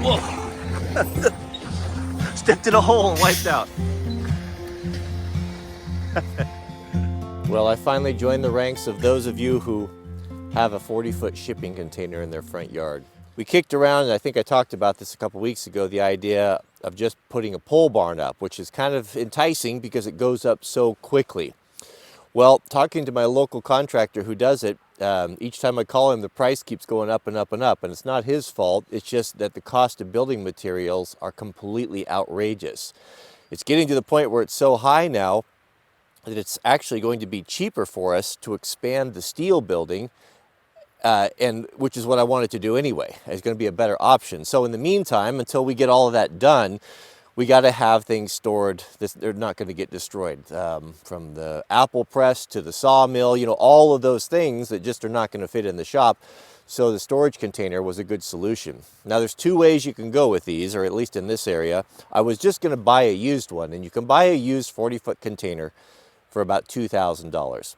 Whoa! Stepped in a hole and wiped out. Well, I finally joined the ranks of those of you who have a 40-foot shipping container in their front yard. We kicked around, and I think I talked about this a couple weeks ago, the idea of just putting a pole barn up, which is kind of enticing because it goes up so quickly. Well, talking to my local contractor who does it, each time I call him, the price keeps going up and up and up, and it's not his fault. It's just that the cost of building materials are completely outrageous. It's getting to the point where it's so high now that it's actually going to be cheaper for us to expand the steel building, and which is what I wanted to do anyway. It's going to be a better option. So in the meantime, until we get all of that done, we got to have things stored. They're not going to get destroyed. From the apple press to the sawmill, you know, all of those things that just are not going to fit in the shop. So the storage container was a good solution. Now there's two ways you can go with these, or at least in this area. I was just going to buy a used one, and you can buy a used 40-foot container for about $2,000.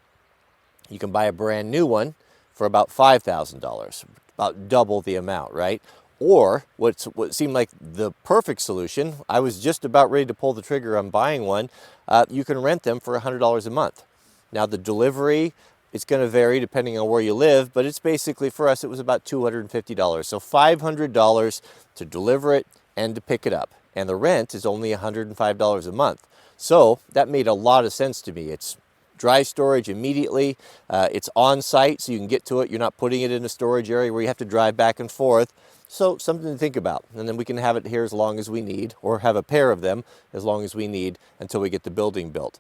You can buy a brand new one for about $5,000, about double the amount, right? Or what seemed like the perfect solution, I was just about ready to pull the trigger on buying one, you can rent them for $100 a month. Now the delivery, it's going to vary depending on where you live, but it's basically, for us, it was about $250. So $500 to deliver it and to pick it up. And the rent is only $105 a month. So that made a lot of sense to me. It's dry storage immediately. It's on site, so you can get to it. You're not putting it in a storage area where you have to drive back and forth. So something to think about. And then we can have it here as long as we need, or have a pair of them as long as we need until we get the building built.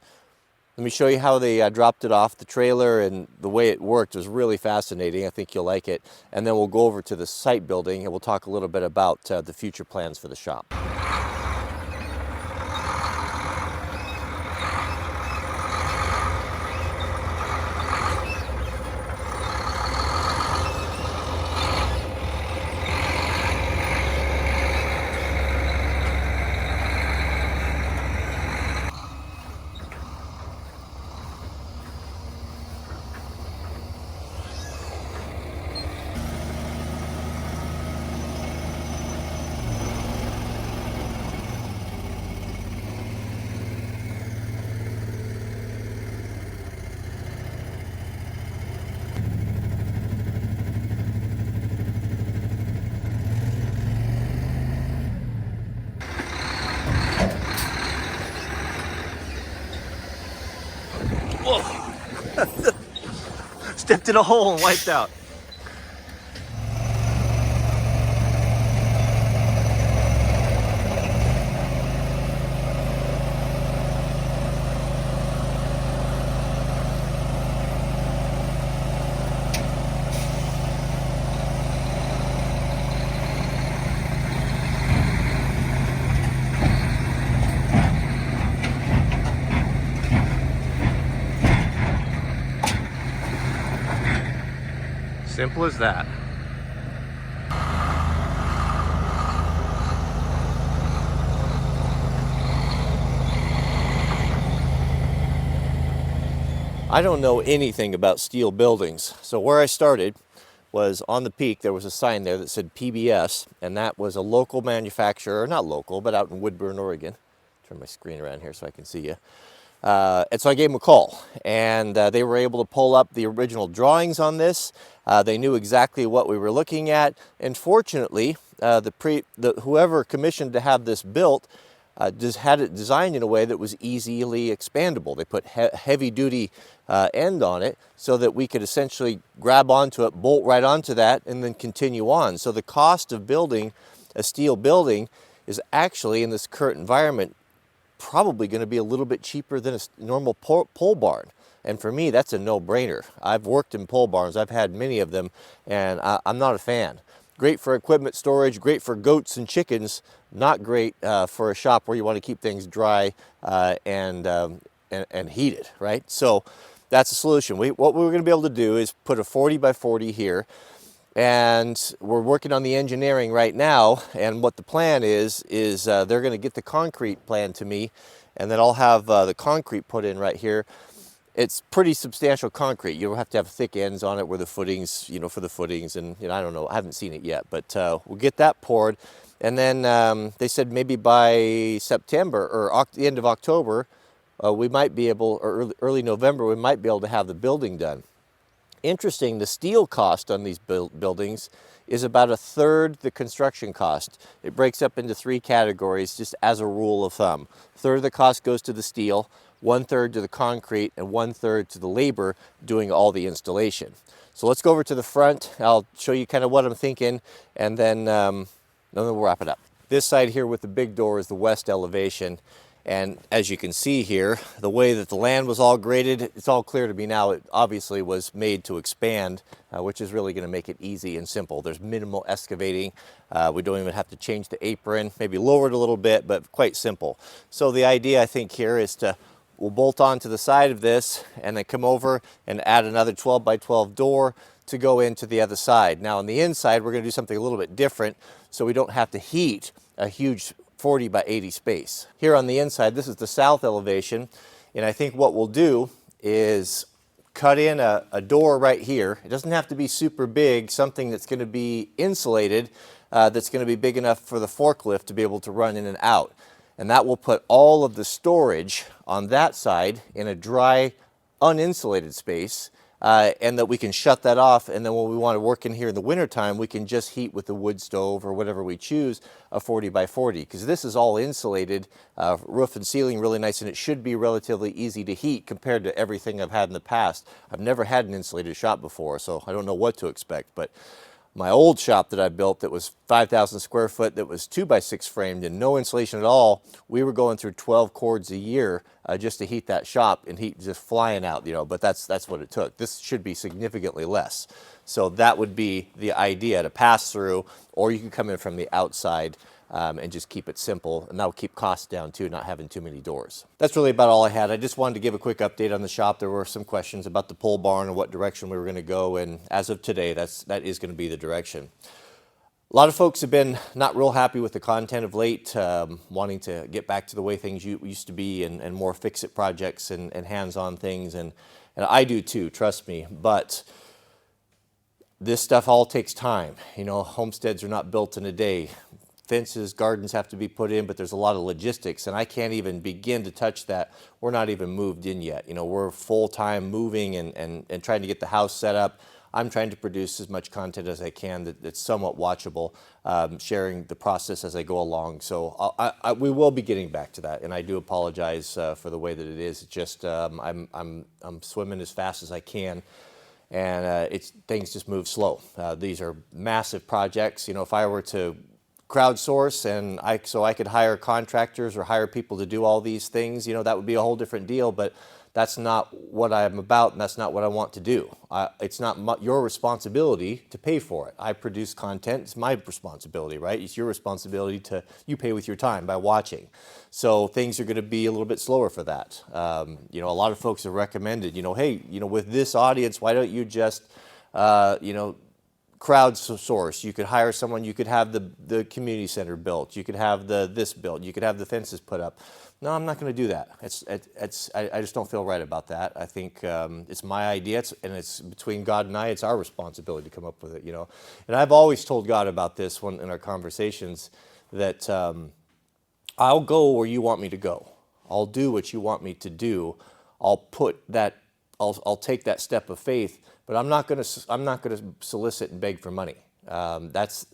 Let me show you how they dropped it off the trailer, and the way it worked was really fascinating. I think you'll like it. And then we'll go over to the site building and we'll talk a little bit about the future plans for the shop. Whoa! Stepped in a hole and wiped out. Simple as that. I don't know anything about steel buildings, so where I started was on the peak. There was a sign there that said PBS, and that was a local manufacturer, not local, but out in Woodburn, Oregon. Turn my screen around here so I can see you. And so I gave them a call, and they were able to pull up the original drawings on this. They knew exactly what we were looking at, and fortunately, whoever commissioned to have this built just had it designed in a way that was easily expandable. They put heavy-duty end on it so that we could essentially grab onto it, bolt right onto that, and then continue on. So the cost of building a steel building is actually, in this current environment, probably going to be a little bit cheaper than a normal pole barn. And for me, that's a no-brainer. I've worked in pole barns. I've had many of them, and I'm not a fan. Great for equipment storage, great for goats and chickens, not great for a shop where you want to keep things dry and heated, right? So that's a solution. What we're going to be able to do is put a 40 by 40 here, and we're working on the engineering right now. And what the plan is they're going to get the concrete plan to me, and then I'll have the concrete put in right here. it's pretty substantial concrete. You'll have to have thick ends on it where the footings, for the footings, and I don't know, I haven't seen it yet, but we'll get that poured. And then they said maybe by September or the end of October, we might be able, or early November, we might be able to have the building done. Interesting, the steel cost on these buildings is about a third the construction cost. It breaks up into 3 categories just as a rule of thumb. A third of the cost goes to the steel, 1/3 to the concrete, and 1/3 to the labor doing all the installation. So let's go over to the front. I'll show you kind of what I'm thinking, and then we'll wrap it up. This side here with the big door is the west elevation. And as you can see here, the way that the land was all graded, it's all clear to me now. It obviously was made to expand, which is really going to make it easy and simple. There's minimal excavating. We don't even have to change the apron, maybe lower it a little bit, but quite simple. So the idea, I think, here is we'll bolt on to the side of this and then come over and add another 12 by 12 door to go into the other side. Now on the inside, we're going to do something a little bit different so we don't have to heat a huge 40 by 80 space. Here on the inside, this is the south elevation, and I think what we'll do is cut in a door right here. It doesn't have to be super big, something that's going to be insulated, that's going to be big enough for the forklift to be able to run in and out. And that will put all of the storage on that side in a dry, uninsulated space, and that we can shut that off, and then when we want to work in here in the wintertime, we can just heat with the wood stove or whatever we choose, a 40 by 40, because this is all insulated, roof and ceiling really nice, and it should be relatively easy to heat compared to everything I've had in the past. I've never had an insulated shop before, so I don't know what to expect, but my old shop that I built that was 5,000 square foot, that was 2 by 6 framed and no insulation at all, we were going through 12 cords a year just to heat that shop, and heat just flying out, but that's what it took. This should be significantly less. So that would be the idea, to pass through, or you can come in from the outside and just keep it simple, and that will keep costs down too, not having too many doors. That's really about all I had. I just wanted to give a quick update on the shop. There were some questions about the pole barn and what direction we were going to go, and as of today, that is going to be the direction. A lot of folks have been not real happy with the content of late, wanting to get back to the way things used to be, and more fix-it projects and hands-on things, and I do too, trust me, but this stuff all takes time. Homesteads are not built in a day. Fences, gardens have to be put in, but there's a lot of logistics, and I can't even begin to touch that. We're not even moved in yet. We're full-time moving and trying to get the house set up. I'm trying to produce as much content as I can that's somewhat watchable, sharing the process as I go along. So we will be getting back to that, and I do apologize for the way that it is. It's just I'm swimming as fast as I can, and things just move slow. These are massive projects. If I were to crowdsource and I could hire contractors or hire people to do all these things, that would be a whole different deal, but that's not what I'm about, and that's not what I want to do. It's not your responsibility to pay for it. I produce content, it's my responsibility, right? It's your responsibility you pay with your time by watching. So things are going to be a little bit slower for that. A lot of folks have recommended, hey, with this audience, why don't you just, crowdsource. You could hire someone, you could have the community center built, you could have this built, you could have the fences put up. No, I'm not going to do that. I just don't feel right about that. I think it's my idea, and it's between God and I. It's our responsibility to come up with it, And I've always told God about this in our conversations, that I'll go where you want me to go. I'll do what you want me to do. I'll take that step of faith. But I'm not going to solicit and beg for money. That's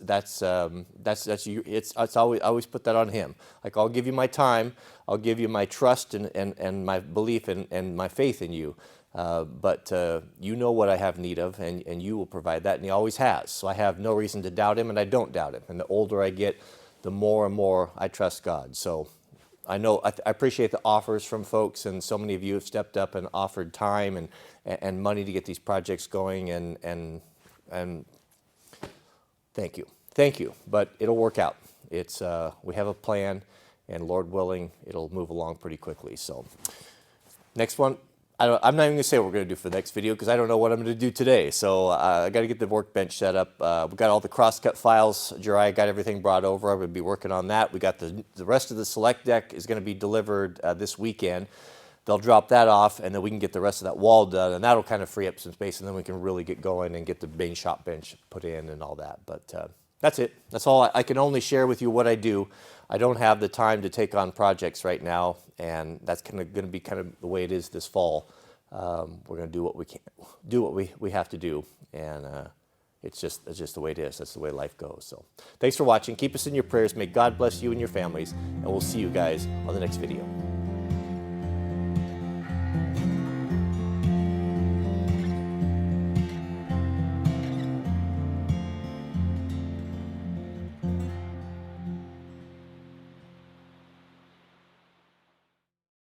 you. I always put that on Him. Like, I'll give you my time, I'll give you my trust and my belief and my faith in you. But you know what I have need of, and you will provide that, and He always has. So I have no reason to doubt Him, and I don't doubt Him. And the older I get, the more and more I trust God. So I know I appreciate the offers from folks, and so many of you have stepped up and offered time and money to get these projects going, and thank you. But it'll work out. We have a plan, and Lord willing, it'll move along pretty quickly. So next one, I'm not even gonna say what we're gonna do for the next video, because I don't know what I'm gonna do today. So I got to get the workbench set up. We got all the crosscut files. Jariah got everything brought over. I'm gonna be working on that. We got the rest of the select deck is gonna be delivered this weekend. they'll drop that off, and then we can get the rest of that wall done, and that'll kind of free up some space, and then we can really get going and get the main shop bench put in and all that. But that's it. That's all. I can only share with you what I do. I don't have the time to take on projects right now, and that's going to be kind of the way it is this fall. We're going to do what we can, do what we have to do, and it's just the way it is. That's the way life goes. So thanks for watching. Keep us in your prayers. May God bless you and your families, and we'll see you guys on the next video.